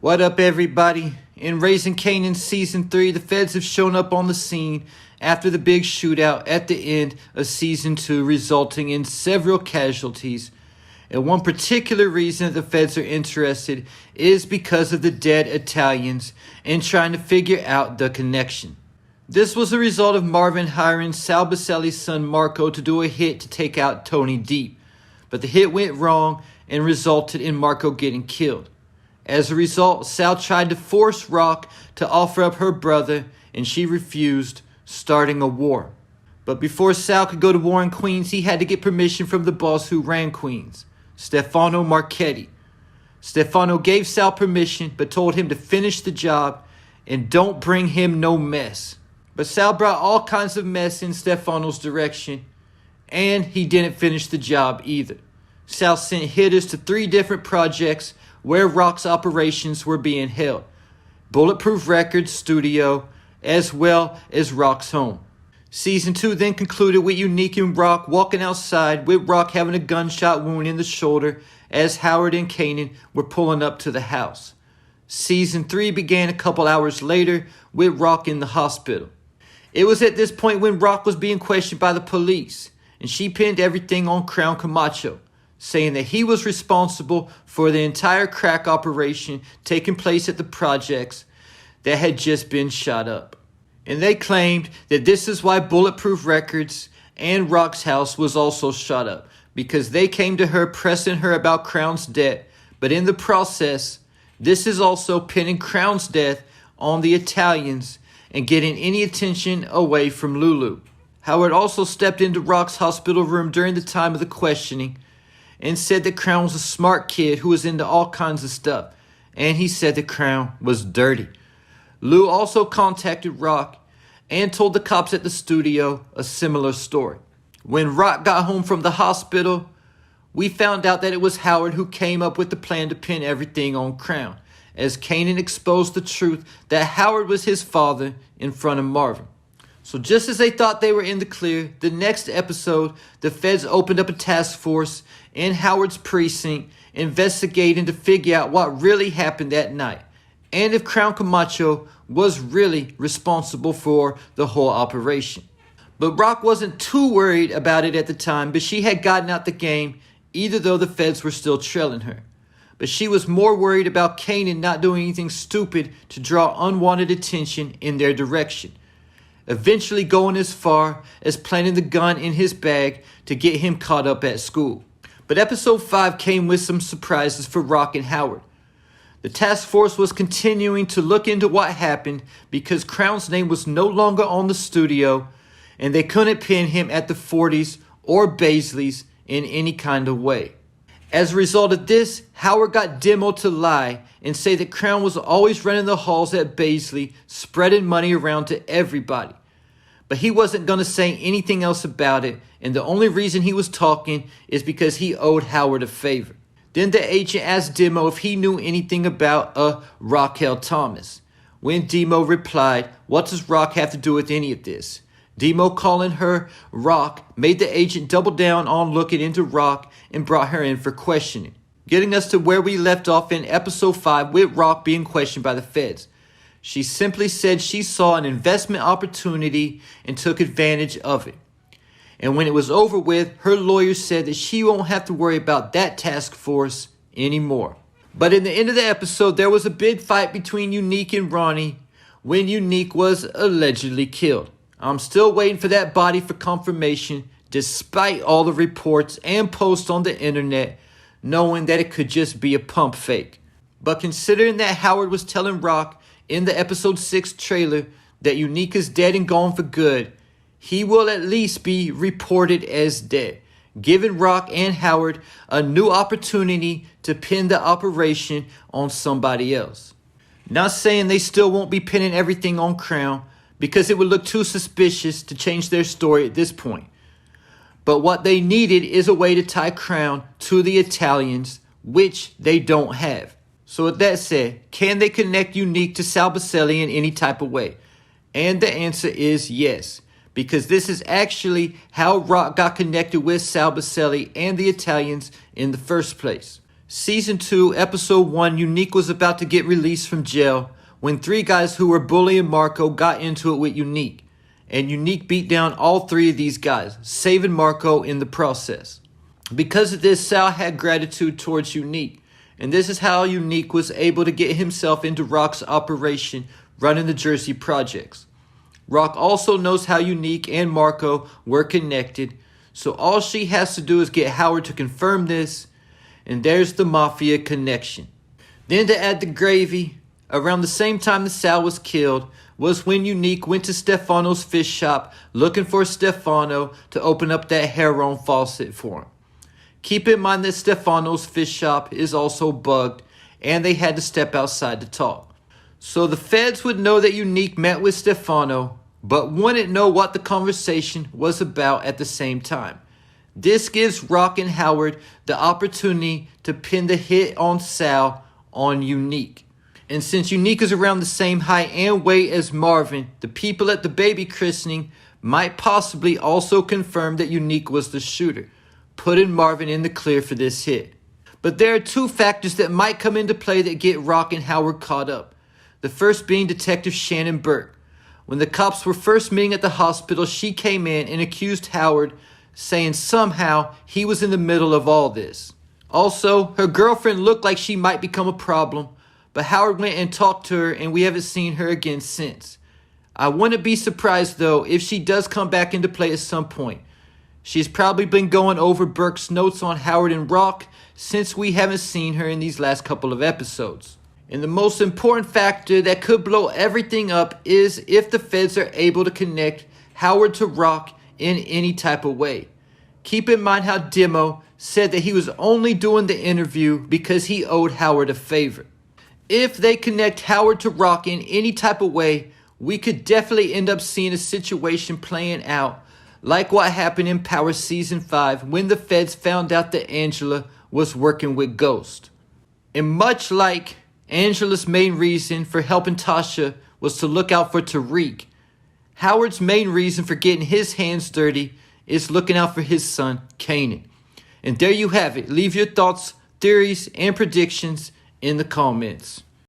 What up, everybody? In Raising Kanan Season 3, the feds have shown up on the scene after the big shootout at the end of Season 2, resulting in several casualties. And one particular reason that the feds are interested is because of the dead Italians and trying to figure out the connection. This was the result of Marvin hiring Sal Buscemi's son Marco to do a hit to take out Tony Deep. But the hit went wrong and resulted in Marco getting killed. As a result, Sal tried to force Rock to offer up her brother, and she refused, starting a war. But before Sal could go to war in Queens, he had to get permission from the boss who ran Queens, Stefano Marchetti. Stefano gave Sal permission, but told him to finish the job and don't bring him no mess. But Sal brought all kinds of mess in Stefano's direction, and he didn't finish the job either. Sal sent hitters to 3 different projects where Rock's operations were being held. Bulletproof Records studio, as well as Rock's home. Season 2 then concluded with Unique and Rock walking outside, with Rock having a gunshot wound in the shoulder as Howard and Kanan were pulling up to the house. Season 3 began a couple hours later with Rock in the hospital. It was at this point when Rock was being questioned by the police, and she pinned everything on Crown Camacho, saying that he was responsible for the entire crack operation taking place at the projects that had just been shot up. And they claimed that this is why Bulletproof Records and Rock's house was also shot up, because they came to her pressing her about Crown's debt, but in the process, this is also pinning Crown's death on the Italians and getting any attention away from Lulu. Howard also stepped into Rock's hospital room during the time of the questioning and said that Crown was a smart kid who was into all kinds of stuff, and he said that Crown was dirty. Lou also contacted Rock and told the cops at the studio a similar story. When Rock got home from the hospital, we found out that it was Howard who came up with the plan to pin everything on Crown, as Kanan exposed the truth that Howard was his father in front of Marvin. So just as they thought they were in the clear, the next episode, the feds opened up a task force in Howard's precinct investigating to figure out what really happened that night, and if Crown Camacho was really responsible for the whole operation. But Rock wasn't too worried about it at the time, but she had gotten out the game, even though the feds were still trailing her. But she was more worried about Kanan not doing anything stupid to draw unwanted attention in their direction, eventually going as far as planting the gun in his bag to get him caught up at school. But episode 5 came with some surprises for Rock and Howard. The task force was continuing to look into what happened because Crown's name was no longer on the studio, and they couldn't pin him at the 40s or Baisley's in any kind of way. As a result of this, Howard got Demo to lie and say that Crown was always running the halls at Baisley, spreading money around to everybody. But he wasn't going to say anything else about it, and the only reason he was talking is because he owed Howard a favor. Then the agent asked Demo if he knew anything about Raquel Thomas. When Demo replied, "What does Rock have to do with any of this?" Demo calling her Rock made the agent double down on looking into Rock and brought her in for questioning, getting us to where we left off in episode 5 with Rock being questioned by the feds. She simply said she saw an investment opportunity and took advantage of it. And when it was over with, her lawyer said that she won't have to worry about that task force anymore. But in the end of the episode, there was a big fight between Unique and Ronnie when Unique was allegedly killed. I'm still waiting for that body for confirmation, despite all the reports and posts on the internet, knowing that it could just be a pump fake. But considering that Howard was telling Rock in the episode 6 trailer that Unique is dead and gone for good, he will at least be reported as dead, giving Rock and Howard a new opportunity to pin the operation on somebody else. Not saying they still won't be pinning everything on Crown, because it would look too suspicious to change their story at this point. But what they needed is a way to tie Crown to the Italians, which they don't have. So with that said, can they connect Unique to Sal Buscemi in any type of way? And the answer is yes, because this is actually how Rock got connected with Sal Buscemi and the Italians in the first place. Season 2, Episode 1, Unique was about to get released from jail when 3 guys who were bullying Marco got into it with Unique. And Unique beat down all 3 of these guys, saving Marco in the process. Because of this, Sal had gratitude towards Unique. And this is how Unique was able to get himself into Rock's operation running the Jersey projects. Rock also knows how Unique and Marco were connected, so all she has to do is get Howard to confirm this, and there's the Mafia connection. Then to add the gravy, around the same time that Sal was killed was when Unique went to Stefano's fish shop looking for Stefano to open up that Heron faucet for him. Keep in mind that Stefano's fish shop is also bugged, and they had to step outside to talk. So the feds would know that Unique met with Stefano, but wouldn't know what the conversation was about at the same time. This gives Rock and Howard the opportunity to pin the hit on Sal on Unique. And since Unique is around the same height and weight as Marvin, the people at the baby christening might possibly also confirm that Unique was the shooter, putting Marvin in the clear for this hit. But there are 2 factors that might come into play that get Rock and Howard caught up. The first being Detective Shannon Burke. When the cops were first meeting at the hospital, she came in and accused Howard, saying somehow he was in the middle of all this. Also, her girlfriend looked like she might become a problem, but Howard went and talked to her and we haven't seen her again since. I wouldn't be surprised though if she does come back into play at some point. She's probably been going over Burke's notes on Howard and Rock since we haven't seen her in these last couple of episodes. And the most important factor that could blow everything up is if the feds are able to connect Howard to Rock in any type of way. Keep in mind how Demo said that he was only doing the interview because he owed Howard a favor. If they connect Howard to Rock in any type of way, we could definitely end up seeing a situation playing out like what happened in Power Season 5 when the feds found out that Angela was working with Ghost. And much like Angela's main reason for helping Tasha was to look out for Tariq, Howard's main reason for getting his hands dirty is looking out for his son, Kanan. And there you have it. Leave your thoughts, theories, and predictions in the comments.